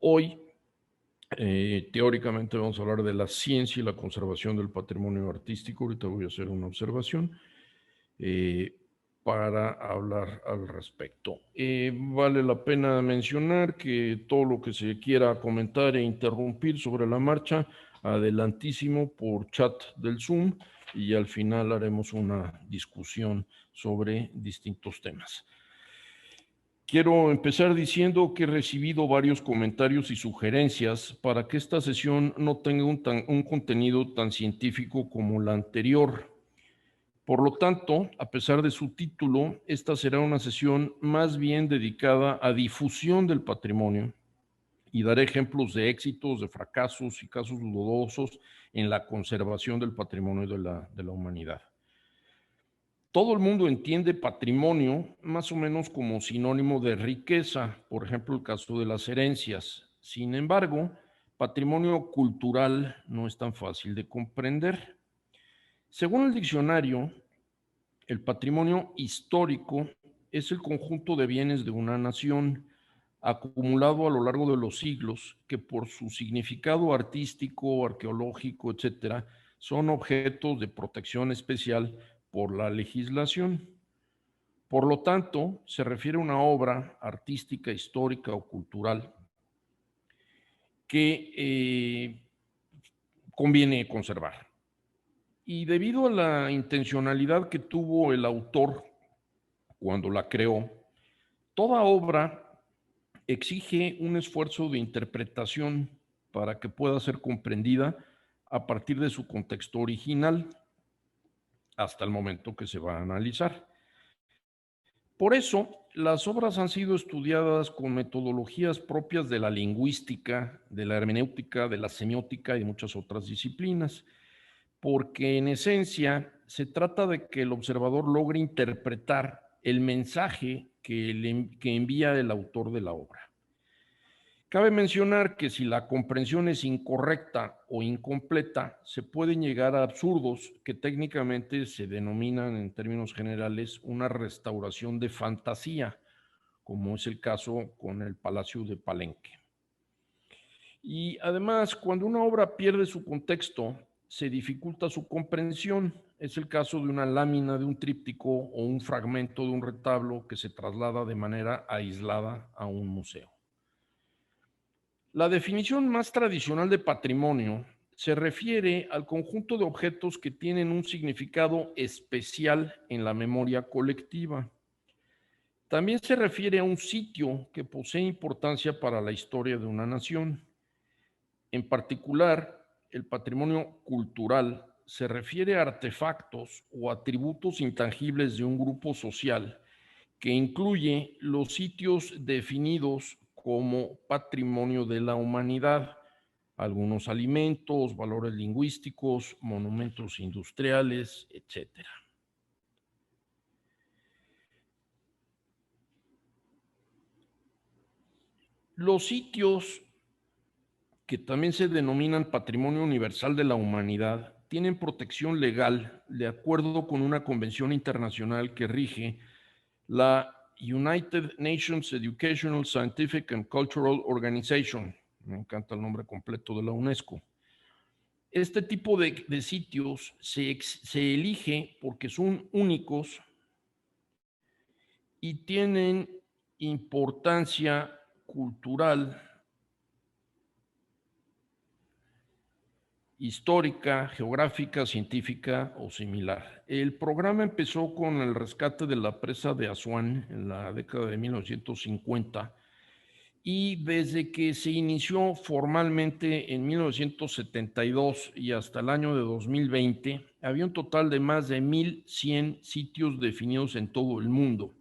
Hoy, teóricamente, vamos a hablar de la ciencia y la conservación del patrimonio artístico. Ahorita voy a hacer una observación eh, para hablar al respecto. Vale la pena mencionar que todo lo que se quiera comentar e interrumpir sobre la marcha, adelantísimo por chat del Zoom, y al final haremos una discusión sobre distintos temas. Quiero empezar diciendo que he recibido varios comentarios y sugerencias para que esta sesión no tenga un contenido tan científico como la anterior. Por lo tanto, a pesar de su título, esta será una sesión más bien dedicada a difusión del patrimonio y daré ejemplos de éxitos, de fracasos y casos dudosos en la conservación del patrimonio de la humanidad. Todo el mundo entiende patrimonio más o menos como sinónimo de riqueza, por ejemplo, el caso de las herencias. Sin embargo, patrimonio cultural no es tan fácil de comprender. Según el diccionario, el patrimonio histórico es el conjunto de bienes de una nación acumulado a lo largo de los siglos que por su significado artístico, arqueológico, etcétera, son objetos de protección especial por la legislación. Por lo tanto, se refiere a una obra artística, histórica o cultural que conviene conservar. Y debido a la intencionalidad que tuvo el autor cuando la creó, toda obra exige un esfuerzo de interpretación para que pueda ser comprendida a partir de su contexto original hasta el momento que se va a analizar. Por eso, las obras han sido estudiadas con metodologías propias de la lingüística, de la hermenéutica, de la semiótica y muchas otras disciplinas, porque en esencia se trata de que el observador logre interpretar el mensaje que envía el autor de la obra. Cabe mencionar que si la comprensión es incorrecta o incompleta, se pueden llegar a absurdos que técnicamente se denominan en términos generales una restauración de fantasía, como es el caso con el Palacio de Palenque. Y además, cuando una obra pierde su contexto, se dificulta su comprensión. Es el caso de una lámina de un tríptico o un fragmento de un retablo que se traslada de manera aislada a un museo. La definición más tradicional de patrimonio se refiere al conjunto de objetos que tienen un significado especial en la memoria colectiva. También se refiere a un sitio que posee importancia para la historia de una nación. En particular, el patrimonio cultural se refiere a artefactos o atributos intangibles de un grupo social que incluye los sitios definidos como patrimonio de la humanidad, algunos alimentos, valores lingüísticos, monumentos industriales, etcétera. Los sitios que también se denominan Patrimonio Universal de la Humanidad tienen protección legal de acuerdo con una convención internacional que rige la United Nations Educational, Scientific and Cultural Organization. Me encanta el nombre completo de la UNESCO. Este tipo de sitios se elige porque son únicos y tienen importancia cultural, histórica, geográfica, científica o similar. El programa empezó con el rescate de la presa de Asuán en la década de 1950 y desde que se inició formalmente en 1972 y hasta el año de 2020, había un total de más de 1,100 sitios definidos en todo el mundo,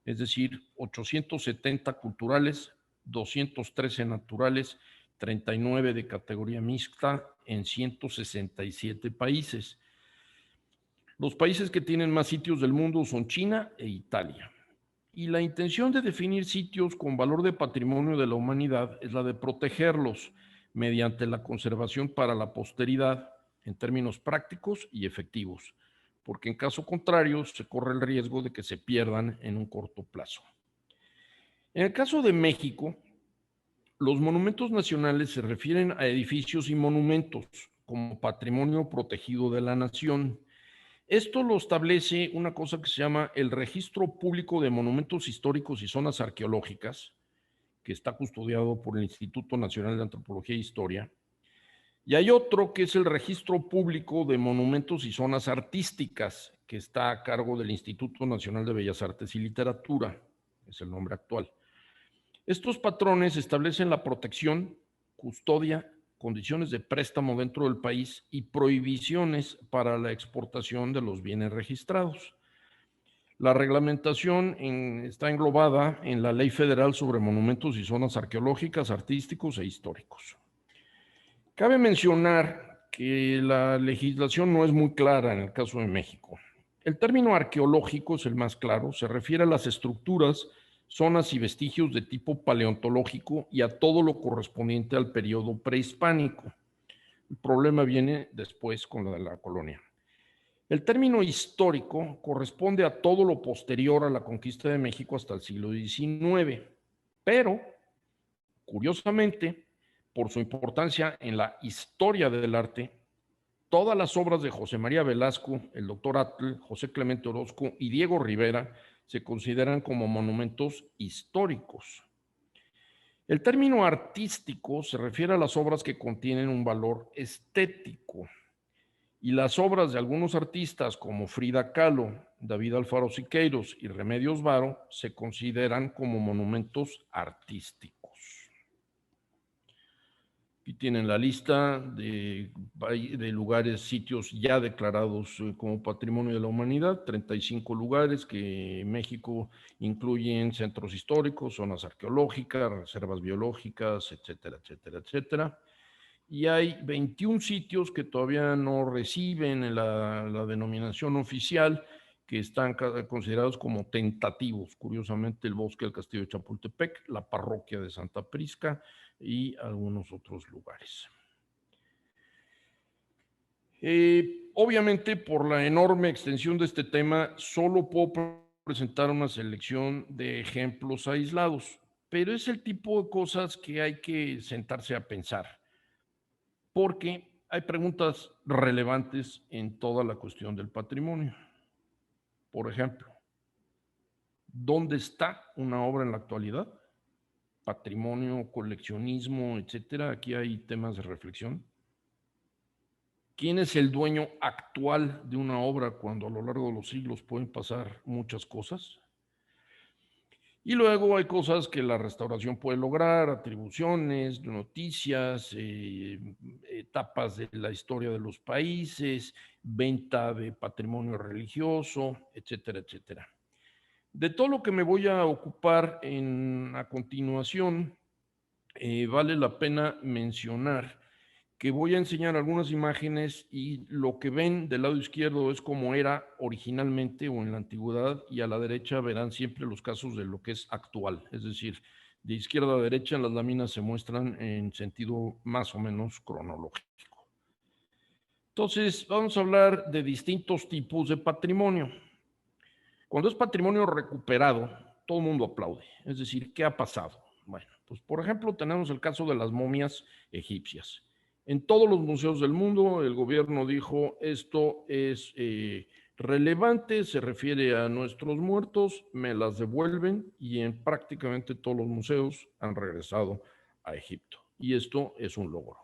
es decir, 870 culturales, 213 naturales, 39 de categoría mixta en 167 países. Los países que tienen más sitios del mundo son China e Italia. Y la intención de definir sitios con valor de patrimonio de la humanidad es la de protegerlos mediante la conservación para la posteridad en términos prácticos y efectivos, porque en caso contrario se corre el riesgo de que se pierdan en un corto plazo. En el caso de México, Los monumentos nacionales se refieren a edificios y monumentos como patrimonio protegido de la nación. Esto lo establece una cosa que se llama el Registro Público de Monumentos Históricos y Zonas Arqueológicas, que está custodiado por el Instituto Nacional de Antropología e Historia. Y hay otro que es el Registro Público de Monumentos y Zonas Artísticas, que está a cargo del Instituto Nacional de Bellas Artes y Literatura, es el nombre actual. Estos patrones establecen la protección, custodia, condiciones de préstamo dentro del país y prohibiciones para la exportación de los bienes registrados. La reglamentación está englobada en la Ley Federal sobre Monumentos y Zonas Arqueológicas, Artísticos e Históricos. Cabe mencionar que la legislación no es muy clara en el caso de México. El término arqueológico es el más claro, se refiere a las estructuras, zonas y vestigios de tipo paleontológico y a todo lo correspondiente al periodo prehispánico. El problema viene después con la de la colonia. El término histórico corresponde a todo lo posterior a la conquista de México hasta el siglo XIX, pero, curiosamente, por su importancia en la historia del arte, todas las obras de José María Velasco, el doctor Atl, José Clemente Orozco y Diego Rivera se consideran como monumentos históricos. El término artístico se refiere a las obras que contienen un valor estético, y las obras de algunos artistas como Frida Kahlo, David Alfaro Siqueiros y Remedios Varo se consideran como monumentos artísticos. Aquí tienen la lista de lugares, sitios ya declarados como Patrimonio de la Humanidad, 35 lugares que México incluyen centros históricos, zonas arqueológicas, reservas biológicas, etcétera, etcétera, etcétera. Y hay 21 sitios que todavía no reciben la denominación oficial, que están considerados como tentativos. Curiosamente, el Bosque del Castillo de Chapultepec, la Parroquia de Santa Prisca y algunos otros lugares. Obviamente, por la enorme extensión de este tema, solo puedo presentar una selección de ejemplos aislados, pero es el tipo de cosas que hay que sentarse a pensar, porque hay preguntas relevantes en toda la cuestión del patrimonio. Por ejemplo, ¿dónde está una obra en la actualidad? Patrimonio, coleccionismo, etcétera. Aquí hay temas de reflexión. ¿Quién es el dueño actual de una obra cuando a lo largo de los siglos pueden pasar muchas cosas? Y luego hay cosas que la restauración puede lograr, atribuciones, noticias, etapas de la historia de los países, venta de patrimonio religioso, etcétera, etcétera. De todo lo que me voy a ocupar a continuación, vale la pena mencionar que voy a enseñar algunas imágenes y lo que ven del lado izquierdo es como era originalmente o en la antigüedad, y a la derecha verán siempre los casos de lo que es actual, es decir, de izquierda a derecha las láminas se muestran en sentido más o menos cronológico. Entonces, vamos a hablar de distintos tipos de patrimonio. Cuando es patrimonio recuperado, todo el mundo aplaude, es decir, ¿qué ha pasado? Bueno, pues por ejemplo tenemos el caso de las momias egipcias. En todos los museos del mundo, el gobierno dijo, esto es relevante, se refiere a nuestros muertos, me las devuelven, y en prácticamente todos los museos han regresado a Egipto. Y esto es un logro.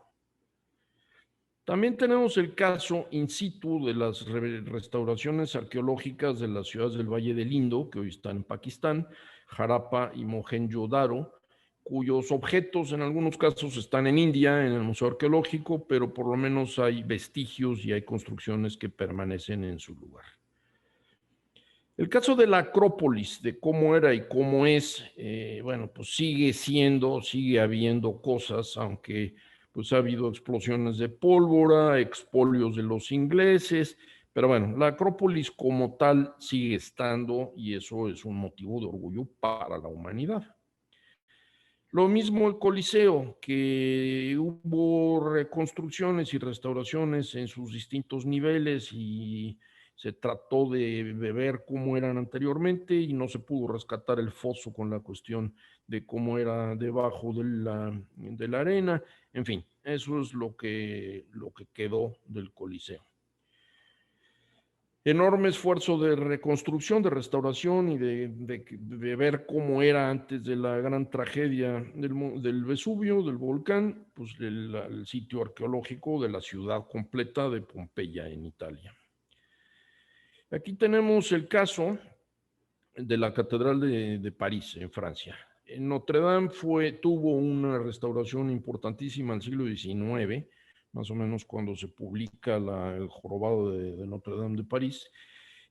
También tenemos el caso in situ de las restauraciones arqueológicas de las ciudades del Valle del Indo, que hoy están en Pakistán, Harappa y Mohenjo-Daro, cuyos objetos en algunos casos están en India, en el Museo Arqueológico, pero por lo menos hay vestigios y hay construcciones que permanecen en su lugar. El caso de la Acrópolis, de cómo era y cómo es, bueno, pues sigue habiendo cosas, aunque pues ha habido explosiones de pólvora, expolios de los ingleses, pero bueno, la Acrópolis como tal sigue estando y eso es un motivo de orgullo para la humanidad. Lo mismo el Coliseo, que hubo reconstrucciones y restauraciones en sus distintos niveles y Se trató de ver cómo eran anteriormente y no se pudo rescatar el foso con la cuestión de cómo era debajo de la arena. En fin, eso es lo que quedó del Coliseo. Enorme esfuerzo de reconstrucción, de restauración y de ver cómo era antes de la gran tragedia del Vesubio, del volcán, pues el sitio arqueológico de la ciudad completa de Pompeya en Italia. Aquí tenemos el caso de la Catedral de París, en Francia. Notre Dame tuvo una restauración importantísima en el siglo XIX, más o menos cuando se publica el jorobado de Notre Dame de París.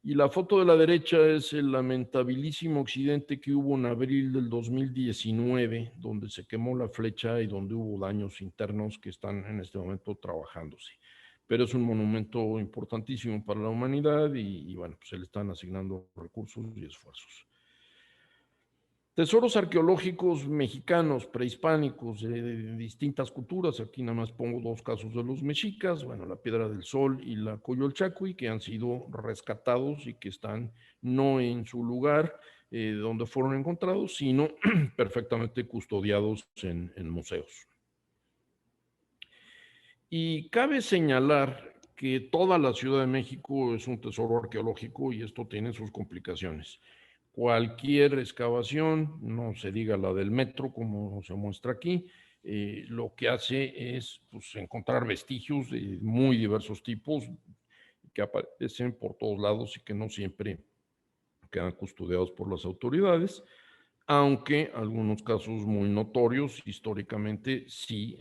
Y la foto de la derecha es el lamentabilísimo accidente que hubo en abril del 2019, donde se quemó la flecha y donde hubo daños internos que están en este momento trabajándose. Pero es un monumento importantísimo para la humanidad y bueno, pues se le están asignando recursos y esfuerzos. Tesoros arqueológicos mexicanos, prehispánicos, de distintas culturas. Aquí nada más pongo dos casos de los mexicas, bueno, la Piedra del Sol y la Coyolxauhqui, que han sido rescatados y que están no en su lugar donde fueron encontrados, sino perfectamente custodiados en museos. Y cabe señalar que toda la Ciudad de México es un tesoro arqueológico y esto tiene sus complicaciones. Cualquier excavación, no se diga la del metro como se muestra aquí, lo que hace es pues, encontrar vestigios de muy diversos tipos que aparecen por todos lados y que no siempre quedan custodiados por las autoridades, aunque algunos casos muy notorios históricamente sí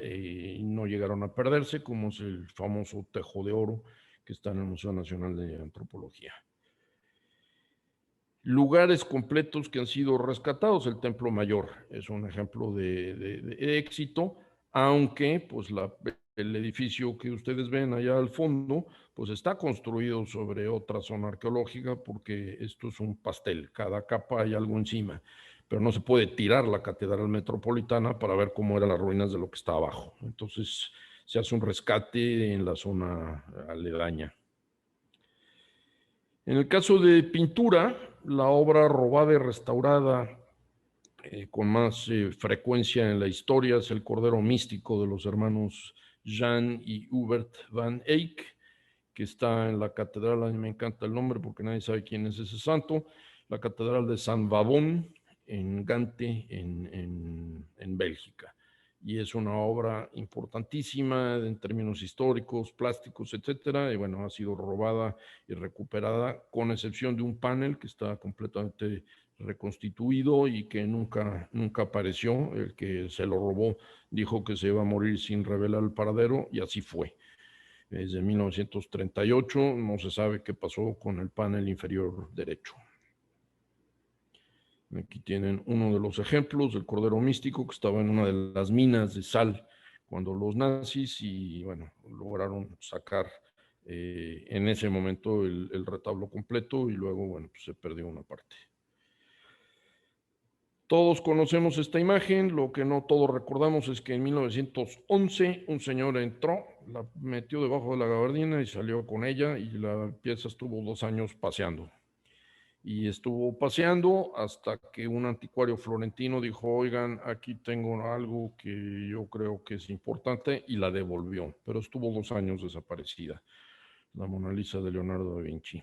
no llegaron a perderse, como es el famoso Tejo de Oro que está en el Museo Nacional de Antropología. Lugares completos que han sido rescatados. El Templo Mayor es un ejemplo de éxito, aunque pues el edificio que ustedes ven allá al fondo, pues está construido sobre otra zona arqueológica porque esto es un pastel, cada capa hay algo encima, pero no se puede tirar la Catedral Metropolitana para ver cómo eran las ruinas de lo que está abajo. Entonces se hace un rescate en la zona aledaña. En el caso de pintura, la obra robada y restaurada con más frecuencia en la historia es El Cordero Místico de los hermanos Jan y Hubert van Eyck, que está en la catedral, a mí me encanta el nombre porque nadie sabe quién es ese santo, la catedral de San Bavón en Gante, en Bélgica. Y es una obra importantísima en términos históricos, plásticos, etcétera. Y bueno, ha sido robada y recuperada, con excepción de un panel que está completamente reconstituido y que nunca apareció. El que se lo robó dijo que se iba a morir sin revelar el paradero y así fue. Desde 1938 no se sabe qué pasó con el panel inferior derecho. Aquí tienen uno de los ejemplos del Cordero Místico que estaba en una de las minas de sal cuando los nazis y bueno, lograron sacar en ese momento el retablo completo y luego bueno, pues se perdió una parte. Todos conocemos esta imagen, lo que no todos recordamos es que en 1911 un señor entró, la metió debajo de la gabardina y salió con ella y la pieza estuvo 2 años paseando. Y estuvo paseando hasta que un anticuario florentino dijo, oigan, aquí tengo algo que yo creo que es importante y la devolvió, pero estuvo 2 años desaparecida, la Mona Lisa de Leonardo da Vinci.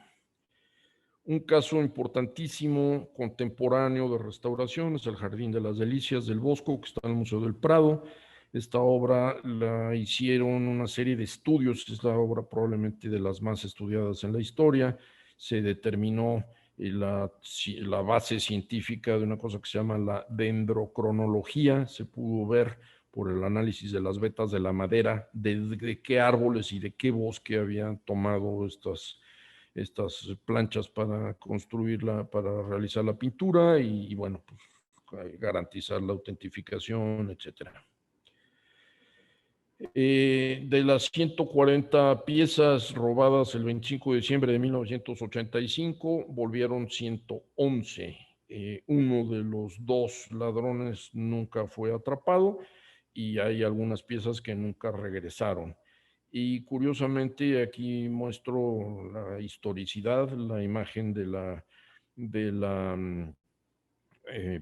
Un caso importantísimo, contemporáneo de restauración, es el Jardín de las Delicias del Bosco, que está en el Museo del Prado. Esta obra la hicieron una serie de estudios, es la obra probablemente de las más estudiadas en la historia. Se determinó la base científica de una cosa que se llama la dendrocronología. Se pudo ver por el análisis de las vetas de la madera, de qué árboles y de qué bosque habían tomado estas planchas para construirla, para realizar la pintura y bueno, pues garantizar la autentificación, etcétera. De las 140 piezas robadas el 25 de diciembre de 1985, volvieron 111. Uno de los 2 ladrones nunca fue atrapado y hay algunas piezas que nunca regresaron. Y curiosamente aquí muestro la historicidad, la imagen de la eh,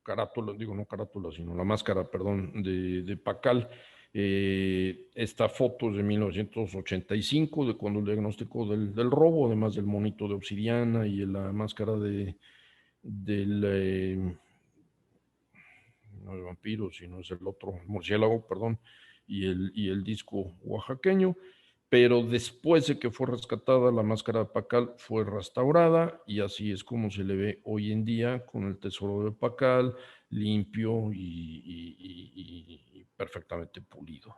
carátula, digo no carátula, sino la máscara, perdón, de Pacal. Esta foto es de 1985, de cuando el diagnóstico del robo, además del monito de obsidiana y la máscara del, no es vampiro, sino es el otro, el murciélago, perdón, y el disco oaxaqueño. Pero después de que fue rescatada, la máscara de Pacal fue restaurada y así es como se le ve hoy en día con el tesoro de Pacal limpio y perfectamente pulido.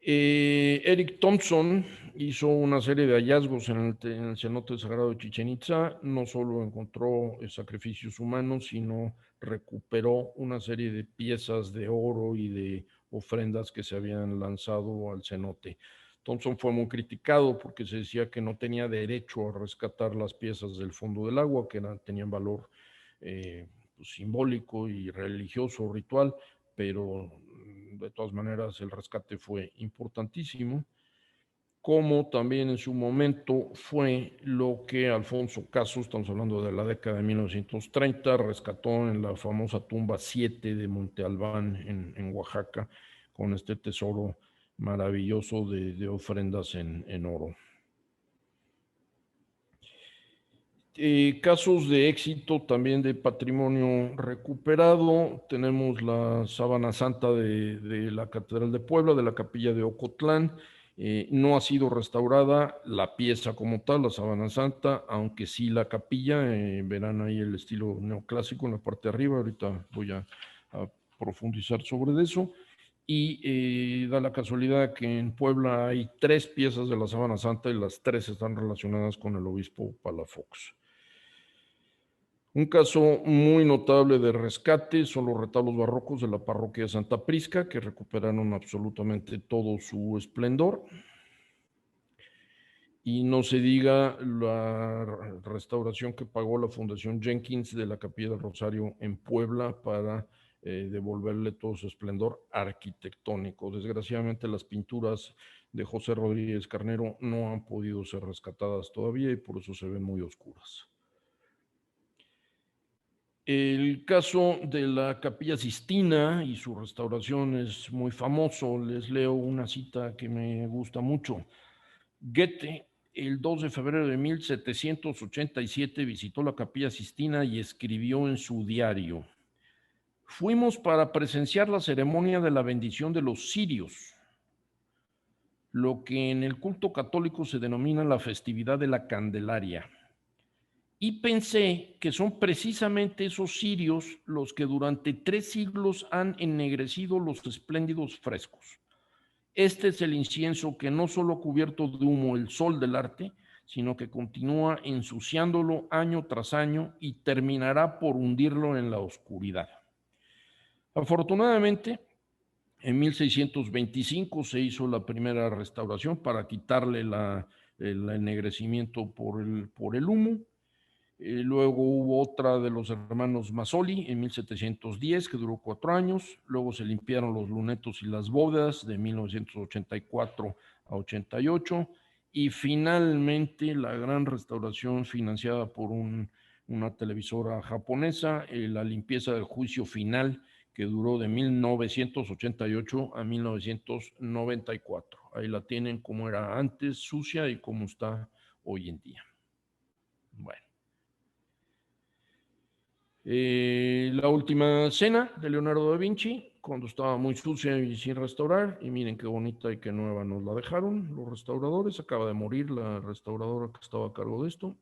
Eric Thompson hizo una serie de hallazgos en el cenote sagrado de Chichén Itzá. No solo encontró sacrificios humanos, sino recuperó una serie de piezas de oro y de ofrendas que se habían lanzado al cenote. Thompson fue muy criticado porque se decía que no tenía derecho a rescatar las piezas del fondo del agua, que tenían valor pues, simbólico y religioso, ritual, pero de todas maneras el rescate fue importantísimo, como también en su momento fue lo que Alfonso Caso, estamos hablando de la década de 1930, rescató en la famosa tumba 7 de Monte Albán en Oaxaca, con este tesoro maravilloso de ofrendas en oro. Casos de éxito también de patrimonio recuperado. Tenemos la sábana santa de la Catedral de Puebla, de la capilla de Ocotlán. No ha sido restaurada la pieza como tal, la sábana santa, aunque sí la capilla. Verán ahí el estilo neoclásico en la parte de arriba. Ahorita voy a profundizar sobre eso. Y da la casualidad que en Puebla hay 3 piezas de la sábana santa y las 3 están relacionadas con el obispo Palafox. Un caso muy notable de rescate son los retablos barrocos de la parroquia de Santa Prisca, que recuperaron absolutamente todo su esplendor. Y no se diga la restauración que pagó la Fundación Jenkins de la Capilla del Rosario en Puebla para devolverle todo su esplendor arquitectónico. Desgraciadamente las pinturas de José Rodríguez Carnero no han podido ser rescatadas todavía y por eso se ven muy oscuras. El caso de la Capilla Sistina y su restauración es muy famoso. Les leo una cita que me gusta mucho. Goethe, el 2 de febrero de 1787, visitó la Capilla Sistina y escribió en su diario: fuimos para presenciar la ceremonia de la bendición de los cirios, lo que en el culto católico se denomina la festividad de la Candelaria. Y pensé que son precisamente esos cirios los que durante 3 siglos han ennegrecido los espléndidos frescos. Este es el incienso que no solo ha cubierto de humo el sol del arte, sino que continúa ensuciándolo año tras año y terminará por hundirlo en la oscuridad. Afortunadamente, en 1625 se hizo la primera restauración para quitarle el ennegrecimiento por el humo. Luego hubo otra de los hermanos Mazzoli en 1710, que duró 4 años. Luego se limpiaron los lunetos y las bóvedas de 1984 a 88. Y finalmente la gran restauración financiada por una televisora japonesa, la limpieza del juicio final, que duró de 1988 a 1994. Ahí la tienen como era antes, sucia, y como está hoy en día. Bueno. La última cena de Leonardo da Vinci, cuando estaba muy sucia y sin restaurar, y miren qué bonita y qué nueva nos la dejaron los restauradores. Acaba de morir la restauradora que estaba a cargo de esto.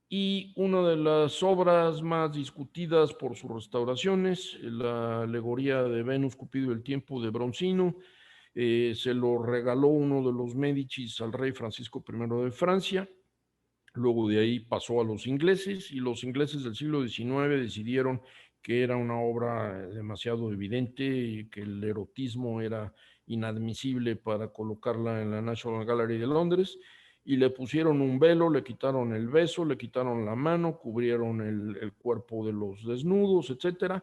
Y una de las obras más discutidas por sus restauraciones, la alegoría de Venus, Cupido y el tiempo de Bronzino, se lo regaló uno de los Médicis al rey Francisco I de Francia. Luego de ahí pasó a los ingleses, y los ingleses del siglo XIX decidieron que era una obra demasiado evidente, que el erotismo era inadmisible para colocarla en la National Gallery de Londres, y le pusieron un velo, le quitaron el beso, le quitaron la mano, cubrieron el cuerpo de los desnudos, etcétera,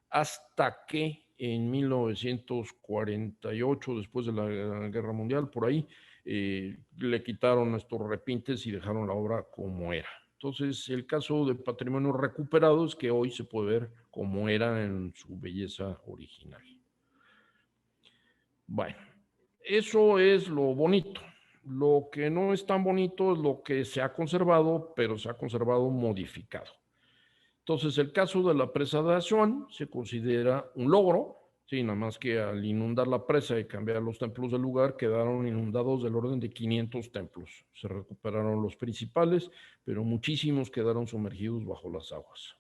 hasta que en 1948, después de la Guerra Mundial, por ahí, le quitaron estos repintes y dejaron la obra como era. Entonces, el caso de patrimonio recuperado es que hoy se puede ver como era en su belleza original. Bueno, eso es lo bonito. Lo que no es tan bonito es lo que se ha conservado, pero se ha conservado modificado. Entonces, el caso de la presa de Asuán se considera un logro, sí, nada más que al inundar la presa y cambiar los templos del lugar, quedaron inundados del orden de 500 templos. Se recuperaron los principales, pero muchísimos quedaron sumergidos bajo las aguas.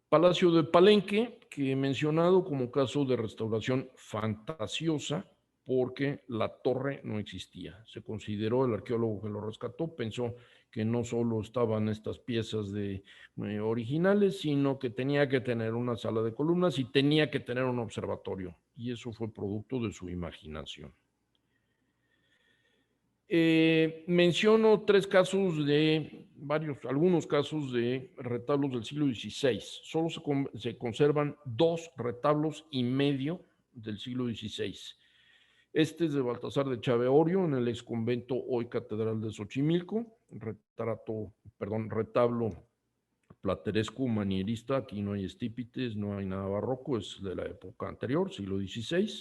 Palacio de Palenque, que he mencionado como caso de restauración fantasiosa, porque la torre no existía. Se consideró, el arqueólogo que lo rescató pensó que no solo estaban estas piezas originales, sino que tenía que tener una sala de columnas y tenía que tener un observatorio. Y eso fue producto de su imaginación. Menciono algunos casos de retablos del siglo XVI. Solo se conservan 2 retablos y medio del siglo XVI. Este es de Baltasar de Chaveorio en el exconvento hoy Catedral de Xochimilco, retablo plateresco manierista. Aquí no hay estípites, no hay nada barroco, es de la época anterior, siglo XVI.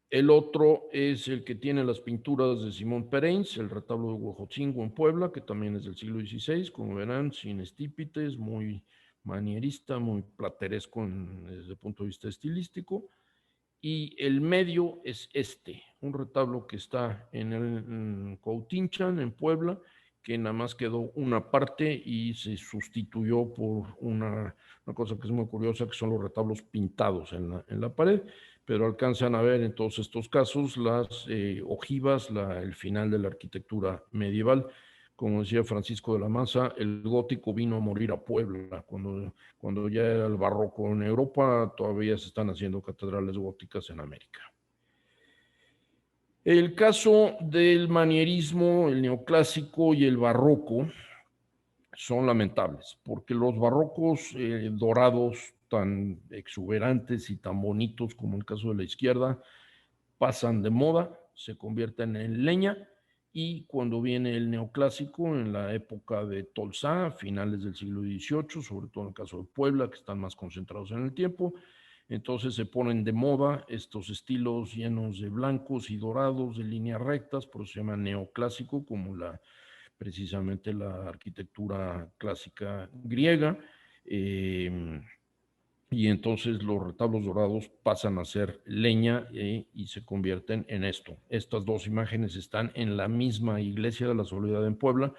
El otro es el que tiene las pinturas de Simón Pereins, el retablo de Huejotzingo en Puebla, que también es del siglo XVI, como verán, sin estípites, muy manierista, muy plateresco desde el punto de vista estilístico. Y el medio es un retablo que está en Cuautinchan, en Puebla, que nada más quedó una parte y se sustituyó por una cosa que es muy curiosa, que son los retablos pintados en la pared, pero alcanzan a ver en todos estos casos las ojivas, el final de la arquitectura medieval. Como decía Francisco de la Maza, el gótico vino a morir a Puebla. Cuando ya era el barroco en Europa, todavía se están haciendo catedrales góticas en América. El caso del manierismo, el neoclásico y el barroco son lamentables, porque los barrocos dorados tan exuberantes y tan bonitos como el caso de la izquierda pasan de moda, se convierten en leña, y cuando viene el neoclásico en la época de Tolsá, finales del siglo XVIII, sobre todo en el caso de Puebla, que están más concentrados en el tiempo, entonces se ponen de moda estos estilos llenos de blancos y dorados, de líneas rectas, por eso se llama neoclásico, como precisamente la arquitectura clásica griega. Y entonces los retablos dorados pasan a ser leña y se convierten en esto. Estas dos imágenes están en la misma iglesia de la Soledad en Puebla,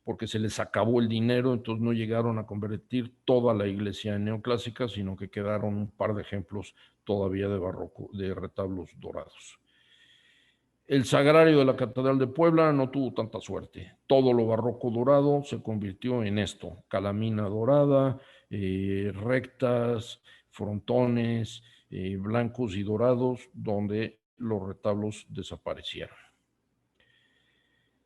porque se les acabó el dinero, entonces no llegaron a convertir toda la iglesia en neoclásica, sino que quedaron un par de ejemplos todavía de barroco, de retablos dorados. El sagrario de la Catedral de Puebla no tuvo tanta suerte. Todo lo barroco dorado se convirtió en esto: calamina dorada, rectas, frontones, blancos y dorados, donde los retablos desaparecieron.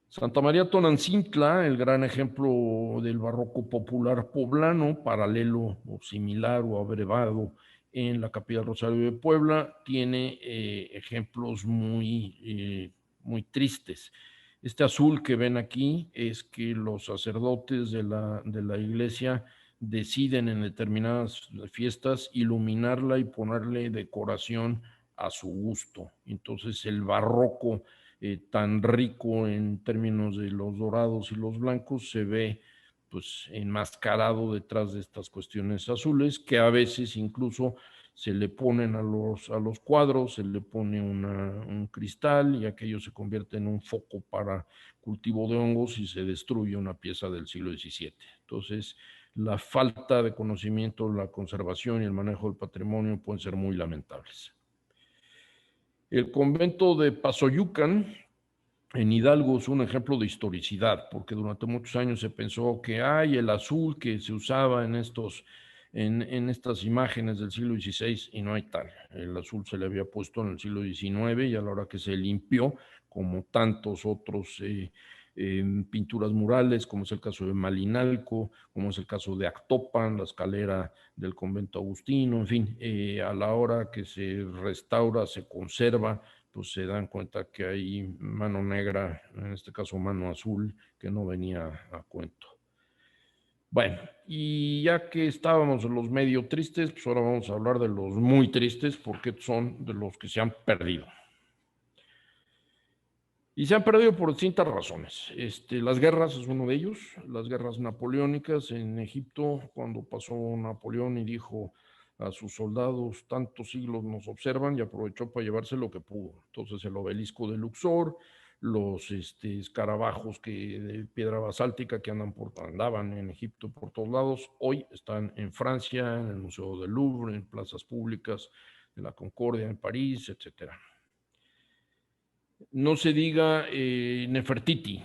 Santa María Tonancintla, el gran ejemplo del barroco popular poblano, paralelo o similar o abrevado en la Capilla del Rosario de Puebla, tiene ejemplos muy tristes. Este azul que ven aquí es que los sacerdotes de la iglesia deciden en determinadas fiestas iluminarla y ponerle decoración a su gusto. Entonces el barroco tan rico en términos de los dorados y los blancos se ve pues enmascarado detrás de estas cuestiones azules, que a veces incluso se le ponen a los cuadros, se le pone un cristal y aquello se convierte en un foco para cultivo de hongos y se destruye una pieza del siglo XVII. Entonces, la falta de conocimiento, la conservación y el manejo del patrimonio pueden ser muy lamentables. El convento de Pasoyucan en Hidalgo es un ejemplo de historicidad, porque durante muchos años se pensó que el azul que se usaba en estas imágenes del siglo XVI, y no hay tal. El azul se le había puesto en el siglo XIX y a la hora que se limpió, como tantos otros pinturas murales, como es el caso de Malinalco, como es el caso de Actopan, la escalera del convento agustino, en fin, a la hora que se restaura, se conserva, pues se dan cuenta que hay mano negra, en este caso mano azul, que no venía a cuento. Bueno, y ya que estábamos en los medio tristes, pues ahora vamos a hablar de los muy tristes, porque son de los que se han perdido. Y se han perdido por distintas razones. Las guerras es uno de ellos, las guerras napoleónicas en Egipto, cuando pasó Napoleón y dijo a sus soldados, tantos siglos nos observan, y aprovechó para llevarse lo que pudo. Entonces el obelisco de Luxor, los escarabajos de piedra basáltica que andaban en Egipto por todos lados, hoy están en Francia, en el Museo del Louvre, en plazas públicas de la Concordia, en París, etcétera. No se diga Nefertiti,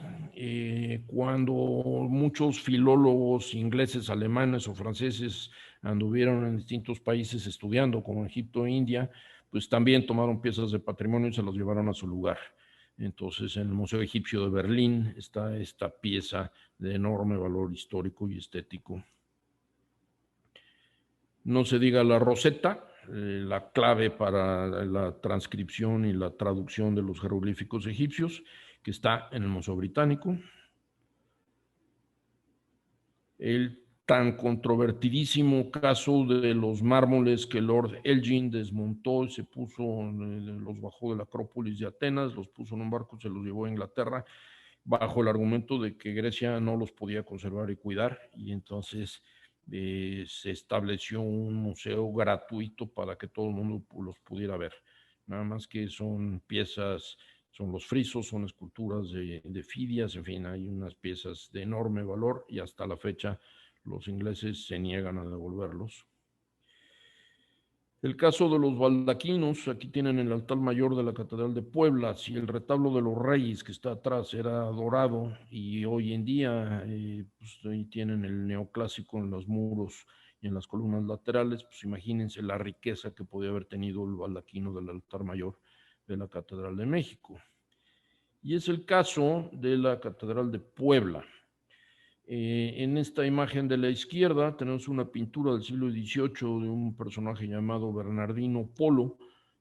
cuando muchos filólogos ingleses, alemanes o franceses anduvieron en distintos países estudiando, como Egipto e India, pues también tomaron piezas de patrimonio y se las llevaron a su lugar. Entonces, en el Museo Egipcio de Berlín está esta pieza de enorme valor histórico y estético. No se diga la Rosetta, la clave para la transcripción y la traducción de los jeroglíficos egipcios, que está en el Museo Británico. El tan controvertidísimo caso de los mármoles que Lord Elgin desmontó y se puso, los bajó de la Acrópolis de Atenas, los puso en un barco, se los llevó a Inglaterra, bajo el argumento de que Grecia no los podía conservar y cuidar, y entonces se estableció un museo gratuito para que todo el mundo los pudiera ver. Nada más que son piezas, son los frisos, son esculturas de Fidias, en fin, hay unas piezas de enorme valor y hasta la fecha los ingleses se niegan a devolverlos. El caso de los baldaquinos, aquí tienen el altar mayor de la Catedral de Puebla. Si el retablo de los Reyes que está atrás era dorado y hoy en día pues ahí tienen el neoclásico en los muros y en las columnas laterales, pues imagínense la riqueza que podía haber tenido el baldaquino del altar mayor de la Catedral de México. Y es el caso de la Catedral de Puebla. En esta imagen de la izquierda tenemos una pintura del siglo XVIII de un personaje llamado Bernardino Polo,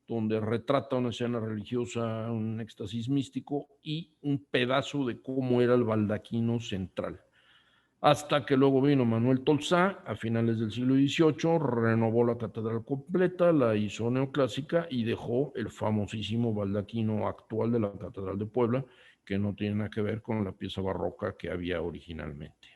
donde retrata una escena religiosa, un éxtasis místico y un pedazo de cómo era el baldaquino central. Hasta que luego vino Manuel Tolsá a finales del siglo XVIII, renovó la catedral completa, la hizo neoclásica y dejó el famosísimo baldaquino actual de la Catedral de Puebla, que no tiene nada que ver con la pieza barroca que había originalmente.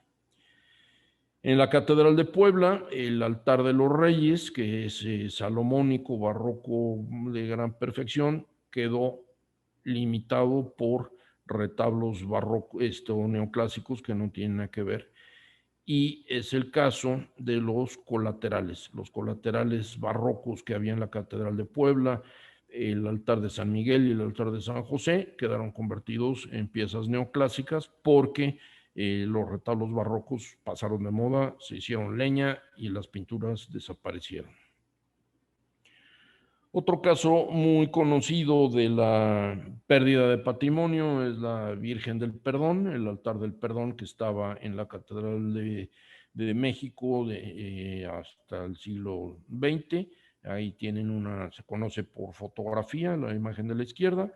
En la Catedral de Puebla, el altar de los Reyes, que es salomónico, barroco de gran perfección, quedó limitado por retablos barrocos, neoclásicos que no tienen nada que ver. Y es el caso de los colaterales barrocos que había en la Catedral de Puebla, el altar de San Miguel y el altar de San José quedaron convertidos en piezas neoclásicas porque los retablos barrocos pasaron de moda, se hicieron leña y las pinturas desaparecieron. Otro caso muy conocido de la pérdida de patrimonio es la Virgen del Perdón, el altar del Perdón que estaba en la Catedral de México hasta el siglo XX. Ahí tienen se conoce por fotografía, la imagen de la izquierda.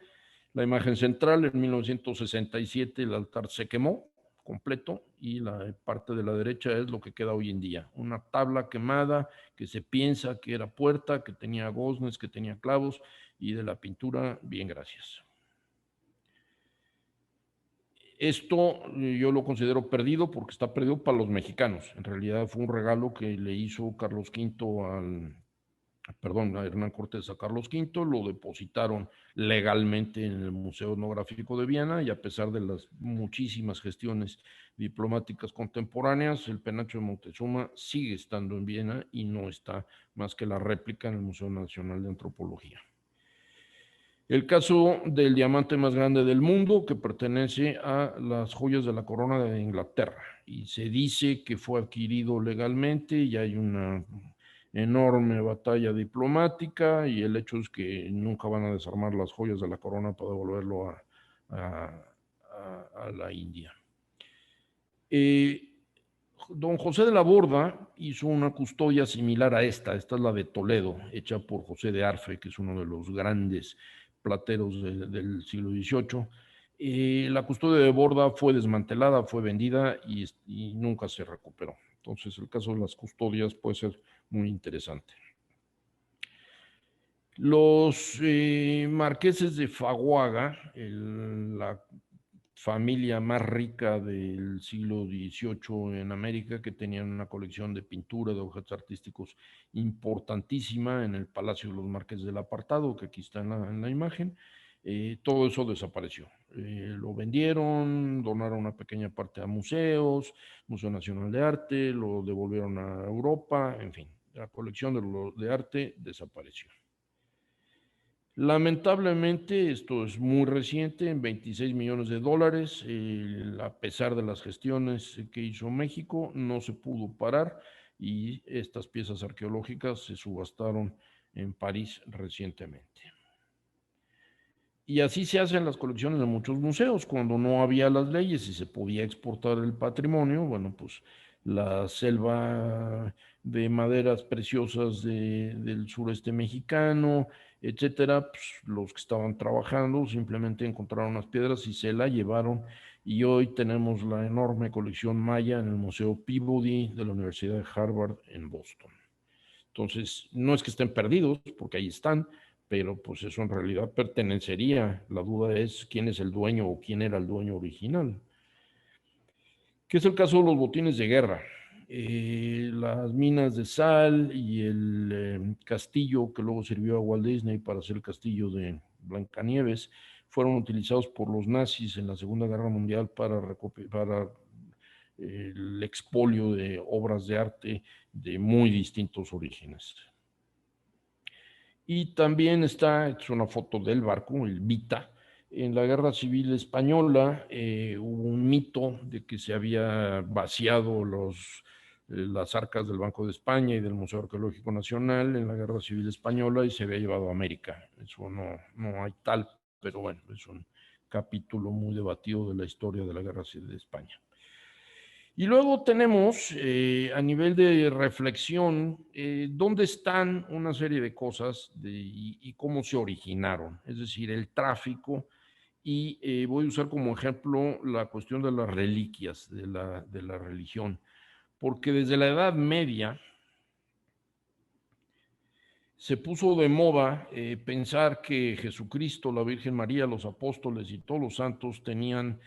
La imagen central, en 1967 el altar se quemó completo y la parte de la derecha es lo que queda hoy en día. Una tabla quemada que se piensa que era puerta, que tenía goznes, que tenía clavos, y de la pintura, bien, gracias. Esto yo lo considero perdido porque está perdido para los mexicanos. En realidad fue un regalo que le hizo Carlos V a Hernán Cortés a Carlos V, lo depositaron legalmente en el Museo Etnográfico de Viena y a pesar de las muchísimas gestiones diplomáticas contemporáneas, el penacho de Moctezuma sigue estando en Viena y no está más que la réplica en el Museo Nacional de Antropología. El caso del diamante más grande del mundo, que pertenece a las joyas de la corona de Inglaterra, y se dice que fue adquirido legalmente y hay una enorme batalla diplomática, y el hecho es que nunca van a desarmar las joyas de la corona para devolverlo a a la India. Don José de la Borda hizo una custodia similar a esta es la de Toledo, hecha por José de Arfe, que es uno de los grandes plateros del siglo XVIII. La custodia de Borda fue desmantelada, fue vendida y nunca se recuperó. Entonces, el caso de las custodias puede ser muy interesante. Los marqueses de Faguaga, la familia más rica del siglo XVIII en América, que tenían una colección de pintura, de objetos artísticos importantísima en el Palacio de los Marqueses del Apartado, que aquí está en la imagen. Todo eso desapareció. Lo vendieron, donaron una pequeña parte a museos, Museo Nacional de Arte, lo devolvieron a Europa, en fin, la colección de arte desapareció. Lamentablemente, esto es muy reciente, en 26 millones de dólares, a pesar de las gestiones que hizo México, no se pudo parar y estas piezas arqueológicas se subastaron en París recientemente. Y así se hacen las colecciones de muchos museos. Cuando no había las leyes y se podía exportar el patrimonio, bueno, pues la selva de maderas preciosas del sureste mexicano, etcétera, pues los que estaban trabajando simplemente encontraron unas piedras y se la llevaron. Y hoy tenemos la enorme colección maya en el Museo Peabody de la Universidad de Harvard en Boston. Entonces, no es que estén perdidos, porque ahí están, pero pues eso en realidad pertenecería. La duda es quién es el dueño o quién era el dueño original. ¿Qué es el caso de los botines de guerra? Las minas de sal y el castillo que luego sirvió a Walt Disney para hacer el castillo de Blancanieves fueron utilizados por los nazis en la Segunda Guerra Mundial para el expolio de obras de arte de muy distintos orígenes. Y también es una foto del barco, el Vita. En la Guerra Civil Española hubo un mito de que se había vaciado las arcas del Banco de España y del Museo Arqueológico Nacional en la Guerra Civil Española y se había llevado a América. Eso no hay tal, pero bueno, es un capítulo muy debatido de la historia de la Guerra Civil de España. Y luego tenemos, a nivel de reflexión, dónde están una serie de cosas y cómo se originaron, es decir, el tráfico, y voy a usar como ejemplo la cuestión de las reliquias de la religión, porque desde la Edad Media se puso de moda pensar que Jesucristo, la Virgen María, los apóstoles y todos los santos tenían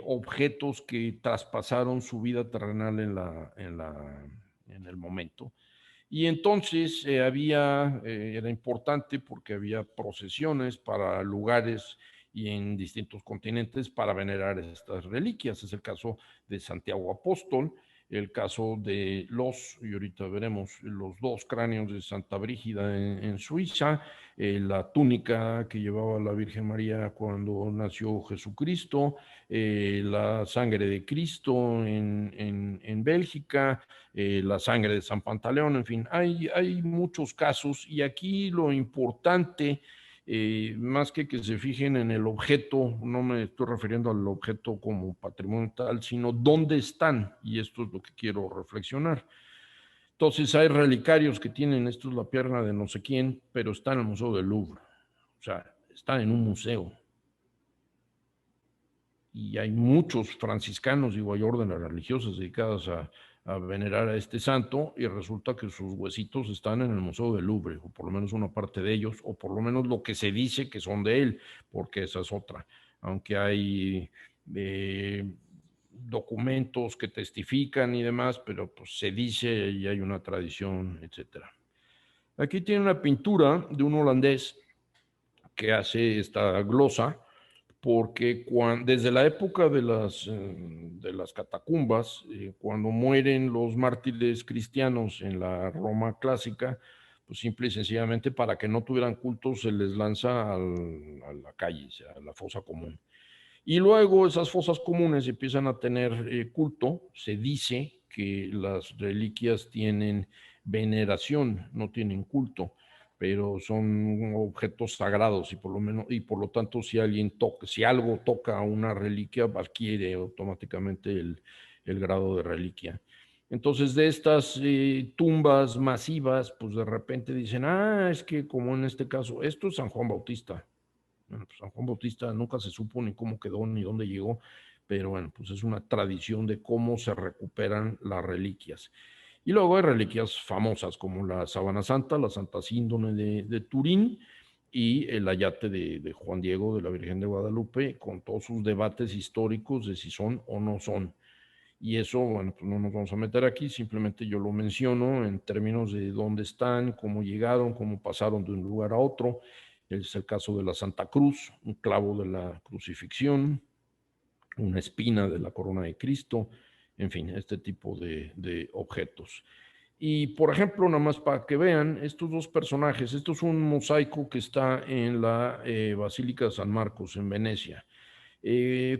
objetos que traspasaron su vida terrenal en el momento. Y entonces era importante porque había procesiones para lugares y en distintos continentes para venerar estas reliquias. Es el caso de Santiago Apóstol, el caso de y ahorita veremos, los dos cráneos de Santa Brígida en Suiza, la túnica que llevaba la Virgen María cuando nació Jesucristo, la sangre de Cristo en Bélgica, la sangre de San Pantaleón, en fin, hay muchos casos y aquí lo importante, más que se fijen en el objeto, no me estoy refiriendo al objeto como patrimonio tal, sino dónde están, y esto es lo que quiero reflexionar. Entonces hay relicarios que tienen, esto es la pierna de no sé quién, pero está en el Museo del Louvre, o sea, está en un museo. Y hay muchos franciscanos, digo, hay órdenes religiosas dedicadas a venerar a este santo y resulta que sus huesitos están en el Museo del Louvre, o por lo menos una parte de ellos, o por lo menos lo que se dice que son de él, porque esa es otra. Aunque hay documentos que testifican y demás, pero pues se dice y hay una tradición, etcétera. Aquí tiene una pintura de un holandés que hace esta glosa, porque desde la época de las catacumbas, cuando mueren los mártires cristianos en la Roma clásica, pues simple y sencillamente para que no tuvieran culto se les lanza a la calle, o sea, a la fosa común. Y luego esas fosas comunes empiezan a tener culto, se dice que las reliquias tienen veneración, no tienen culto, pero son objetos sagrados y por lo tanto si algo toca una reliquia, adquiere automáticamente el grado de reliquia. Entonces, de estas tumbas masivas, pues de repente dicen, es que como en este caso, esto es San Juan Bautista. Bueno, pues San Juan Bautista nunca se supo ni cómo quedó ni dónde llegó, pero bueno, pues es una tradición de cómo se recuperan las reliquias. Y luego hay reliquias famosas como la Sábana Santa, la Santa Síndone de Turín y el ayate de Juan Diego de la Virgen de Guadalupe, con todos sus debates históricos de si son o no son. Y eso, bueno, pues no nos vamos a meter aquí, simplemente yo lo menciono en términos de dónde están, cómo llegaron, cómo pasaron de un lugar a otro. Es el caso de la Santa Cruz, un clavo de la crucifixión, una espina de la corona de Cristo, en fin, este tipo de objetos. Y por ejemplo, nada más para que vean, estos dos personajes, esto es un mosaico que está en la Basílica de San Marcos, en Venecia.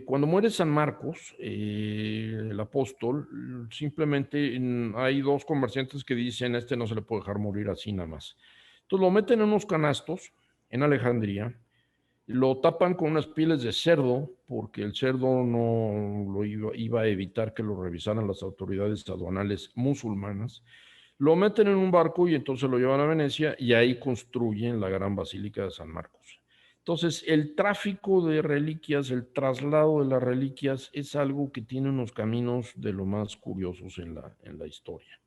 Cuando muere San Marcos, el apóstol, simplemente hay dos comerciantes que dicen, este no se le puede dejar morir así nada más. Entonces lo meten en unos canastos en Alejandría, lo tapan con unas pieles de cerdo, porque el cerdo no lo iba a evitar que lo revisaran las autoridades aduanales musulmanas. Lo meten en un barco y entonces lo llevan a Venecia y ahí construyen la gran Basílica de San Marcos. Entonces, el tráfico de reliquias, el traslado de las reliquias es algo que tiene unos caminos de lo más curiosos en la historia.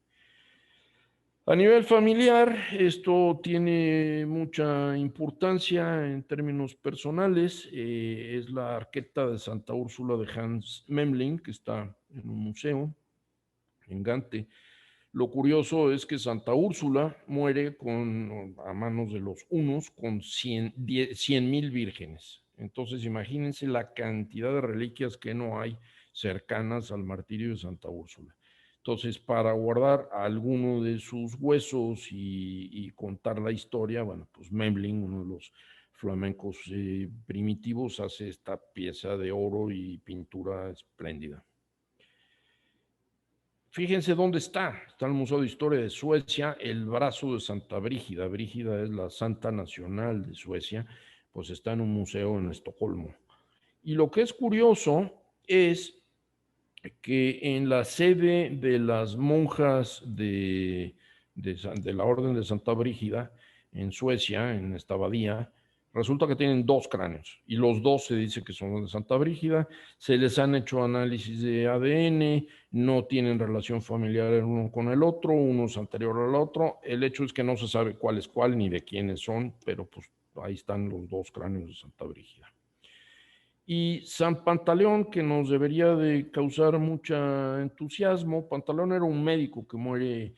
A nivel familiar, esto tiene mucha importancia en términos personales. Es la arqueta de Santa Úrsula de Hans Memling, que está en un museo en Gante. Lo curioso es que Santa Úrsula muere a manos de los hunos con 100,000 vírgenes. Entonces, imagínense la cantidad de reliquias que no hay cercanas al martirio de Santa Úrsula. Entonces, para guardar alguno de sus huesos y contar la historia, bueno, pues Memling, uno de los flamencos primitivos, hace esta pieza de oro y pintura espléndida. Fíjense dónde está. Está el Museo de Historia de Suecia, el brazo de Santa Brígida. Brígida es la santa nacional de Suecia, pues está en un museo en Estocolmo. Y lo que es curioso es que en la sede de las monjas de la Orden de Santa Brígida, en Suecia, en esta abadía, resulta que tienen dos cráneos y los dos se dice que son de Santa Brígida, se les han hecho análisis de ADN, no tienen relación familiar el uno con el otro, uno es anterior al otro, el hecho es que no se sabe cuál es cuál ni de quiénes son, pero pues ahí están los dos cráneos de Santa Brígida. Y San Pantaleón, que nos debería de causar mucho entusiasmo. Pantaleón era un médico que muere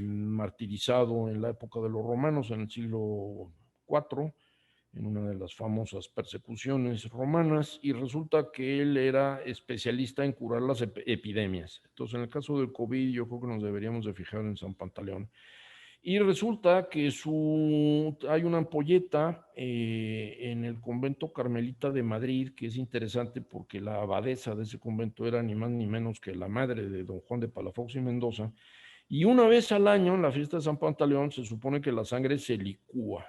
martirizado en la época de los romanos, en el siglo IV, en una de las famosas persecuciones romanas, y resulta que él era especialista en curar las epidemias. Entonces, en el caso del COVID, yo creo que nos deberíamos de fijar en San Pantaleón. Y resulta que hay una ampolleta en el convento Carmelita de Madrid, que es interesante porque la abadesa de ese convento era ni más ni menos que la madre de don Juan de Palafox y Mendoza. Y una vez al año, en la fiesta de San Pantaleón, se supone que la sangre se licúa.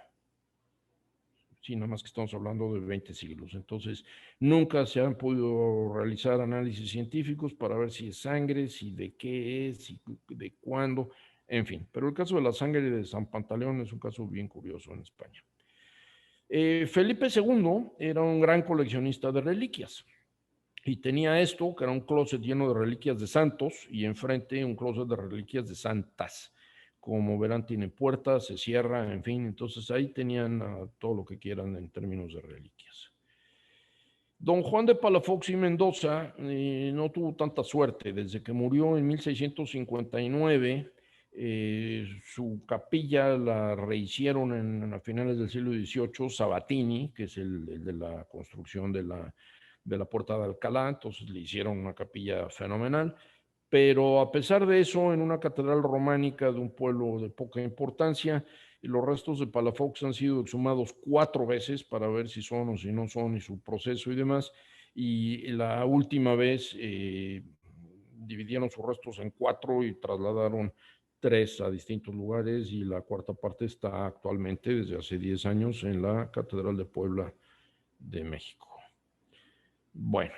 Sí, nada más que estamos hablando de 20 siglos. Entonces, nunca se han podido realizar análisis científicos para ver si es sangre, si de qué es, si de cuándo, en fin. Pero el caso de la sangre de San Pantaleón es un caso bien curioso en España. Felipe II era un gran coleccionista de reliquias y tenía esto, que era un closet lleno de reliquias de santos y enfrente un closet de reliquias de santas. Como verán, tiene puertas, se cierra, en fin, entonces ahí tenían todo lo que quieran en términos de reliquias. Don Juan de Palafox y Mendoza no tuvo tanta suerte. Desde que murió en 1659, su capilla la rehicieron a finales del siglo XVIII, Sabatini, que es el de la construcción de la Puerta de Alcalá, entonces le hicieron una capilla fenomenal. Pero a pesar de eso, en una catedral románica de un pueblo de poca importancia, los restos de Palafox han sido exhumados 4 veces para ver si son o si no son y su proceso y demás. Y la última vez dividieron sus restos en 4 y trasladaron 3 a distintos lugares y la cuarta parte está actualmente desde hace 10 años en la Catedral de Puebla de México. Bueno,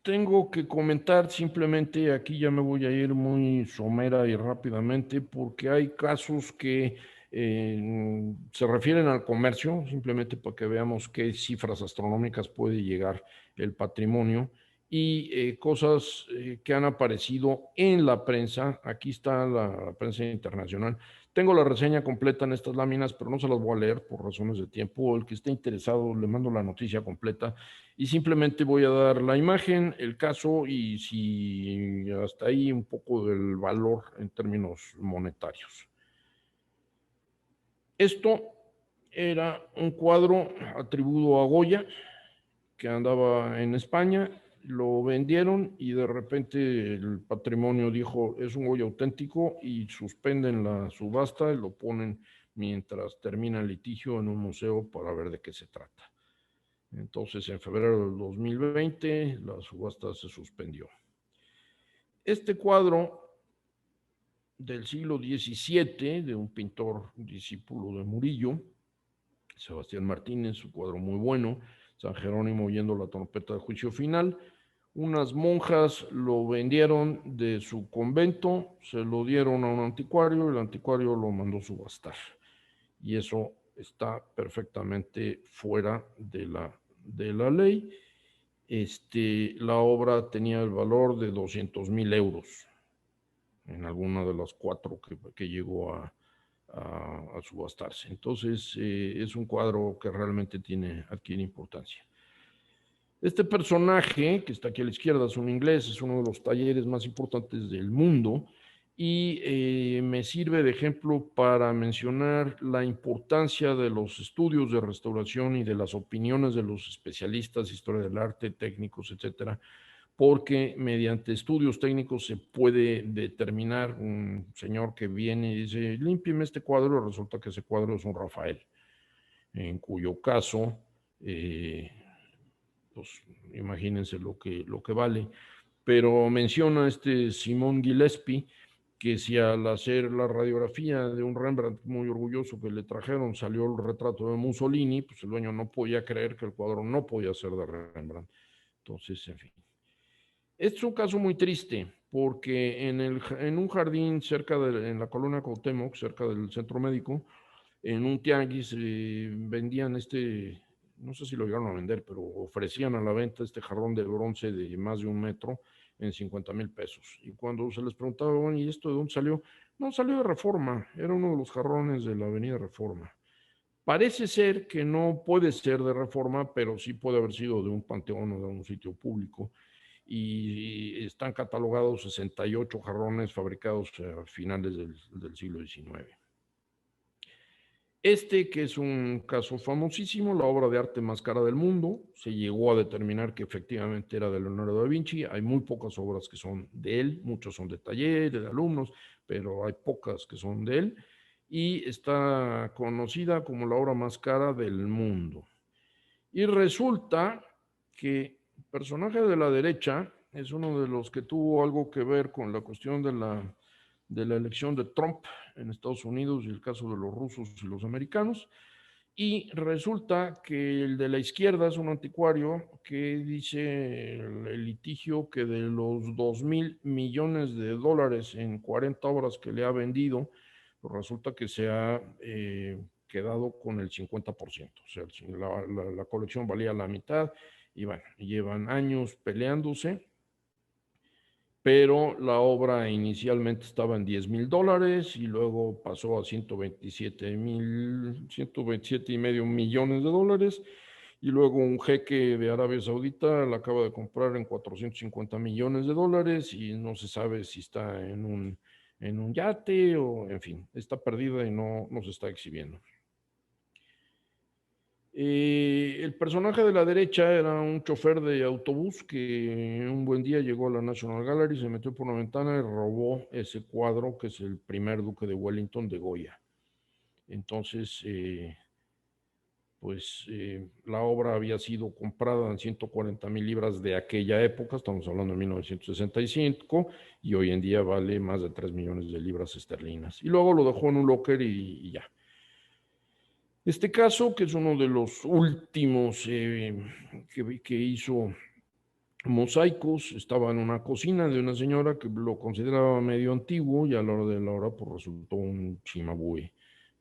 tengo que comentar simplemente, aquí ya me voy a ir muy somera y rápidamente, porque hay casos que se refieren al comercio, simplemente para que veamos qué cifras astronómicas puede llegar el patrimonio, y cosas que han aparecido en la prensa. Aquí está la prensa internacional. Tengo la reseña completa en estas láminas, pero no se las voy a leer por razones de tiempo. El que esté interesado, le mando la noticia completa y simplemente voy a dar la imagen, el caso y si hasta ahí un poco del valor en términos monetarios. Esto era un cuadro atribuido a Goya que andaba en España, lo vendieron y de repente el patrimonio dijo es un Goya auténtico y suspenden la subasta y lo ponen mientras termina el litigio en un museo para ver de qué se trata. Entonces, en febrero del 2020, la subasta se suspendió. Este cuadro del siglo XVII, de un pintor discípulo de Murillo, Sebastián Martínez, un cuadro muy bueno, San Jerónimo oyendo la trompeta de juicio final. Unas monjas lo vendieron de su convento, se lo dieron a un anticuario, el anticuario lo mandó subastar. Y eso está perfectamente fuera de la ley. La obra tenía el valor de 200,000 euros en alguna de las 4 que llegó a subastarse. Entonces, es un cuadro que realmente adquiere importancia. Este personaje, que está aquí a la izquierda, es un inglés, es uno de los talleres más importantes del mundo y me sirve de ejemplo para mencionar la importancia de los estudios de restauración y de las opiniones de los especialistas, historia del arte, técnicos, etcétera, porque mediante estudios técnicos se puede determinar un señor que viene y dice, límpieme este cuadro, y resulta que ese cuadro es un Rafael, en cuyo caso, pues imagínense lo que vale. Pero menciona Simón Gillespie que si al hacer la radiografía de un Rembrandt muy orgulloso que le trajeron salió el retrato de Mussolini, pues el dueño no podía creer que el cuadro no podía ser de Rembrandt. Entonces, en fin. Es un caso muy triste porque en un jardín en la colonia Cuauhtémoc, cerca del centro médico, en un tianguis vendían no sé si lo llegaron a vender, pero ofrecían a la venta este jarrón de bronce de más de 1 metro en 50,000 pesos. Y cuando se les preguntaba, bueno, ¿y esto de dónde salió? No, salió de Reforma, era uno de los jarrones de la avenida Reforma. Parece ser que no puede ser de Reforma, pero sí puede haber sido de un panteón o de un sitio público. Y están catalogados 68 jarrones fabricados a finales del siglo XIX. Que es un caso famosísimo, la obra de arte más cara del mundo, se llegó a determinar que efectivamente era de Leonardo da Vinci. Hay muy pocas obras que son de él, muchos son de talleres, de alumnos, pero hay pocas que son de él, y está conocida como la obra más cara del mundo. Y resulta que el personaje de la derecha es uno de los que tuvo algo que ver con la cuestión de la elección de Trump en Estados Unidos y el caso de los rusos y los americanos. Y resulta que el de la izquierda es un anticuario que dice el litigio que de los 2,000 millones de dólares en 40 obras que le ha vendido, pues resulta que se ha quedado con el 50%. O sea, la colección valía la mitad y bueno, llevan años peleándose, pero la obra inicialmente estaba en 10,000 dólares y luego pasó a 127,5 millones de dólares, y luego un jeque de Arabia Saudita la acaba de comprar en 450 millones de dólares y no se sabe si está en un yate o, en fin, está perdida y no se está exhibiendo. El personaje de la derecha era un chofer de autobús que un buen día llegó a la National Gallery, se metió por una ventana y robó ese cuadro que es el primer duque de Wellington de Goya. Entonces, pues la obra había sido comprada en 140,000 libras de aquella época, estamos hablando de 1965, y hoy en día vale más de 3 millones de libras esterlinas. Y luego lo dejó en un locker y ya. Este caso, que es uno de los últimos que hizo mosaicos, estaba en una cocina de una señora que lo consideraba medio antiguo y a la hora de la hora pues resultó un Cimabue.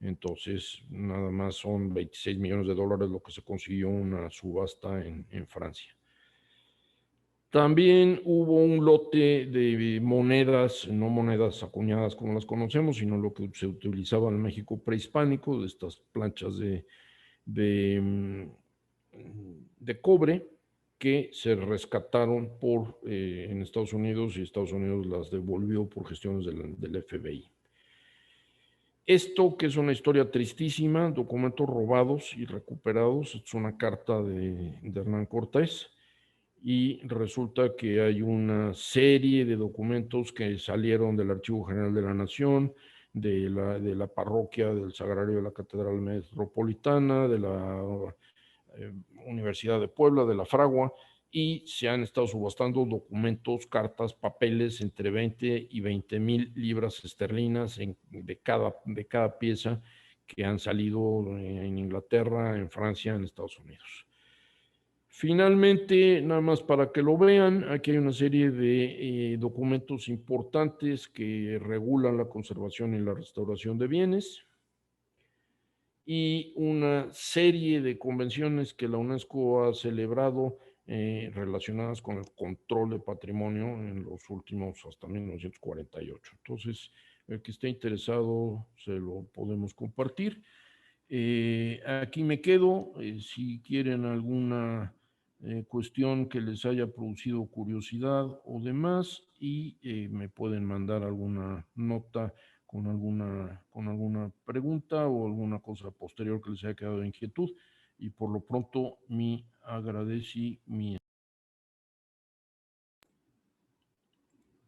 Entonces, nada más son 26 millones de dólares lo que se consiguió una subasta en Francia. También hubo un lote de monedas, no monedas acuñadas como las conocemos, sino lo que se utilizaba en México prehispánico, de estas planchas de, de cobre, que se rescataron en Estados Unidos, y Estados Unidos las devolvió por gestiones del FBI. Esto, que es una historia tristísima, documentos robados y recuperados, es una carta de Hernán Cortés, y resulta que hay una serie de documentos que salieron del Archivo General de la Nación, de la parroquia del Sagrario de la Catedral Metropolitana, de la Universidad de Puebla, de la Fragua, y se han estado subastando documentos, cartas, papeles entre 20 y 20,000 libras esterlinas de cada pieza, que han salido en Inglaterra, en Francia, en Estados Unidos. Finalmente, nada más para que lo vean, aquí hay una serie de documentos importantes que regulan la conservación y la restauración de bienes, y una serie de convenciones que la UNESCO ha celebrado relacionadas con el control de patrimonio en los últimos, hasta 1948. Entonces, el que esté interesado se lo podemos compartir. Aquí me quedo. Si quieren alguna cuestión que les haya producido curiosidad o demás, y me pueden mandar alguna nota con alguna pregunta o alguna cosa posterior que les haya quedado de inquietud. Y por lo pronto, mi agradecimiento.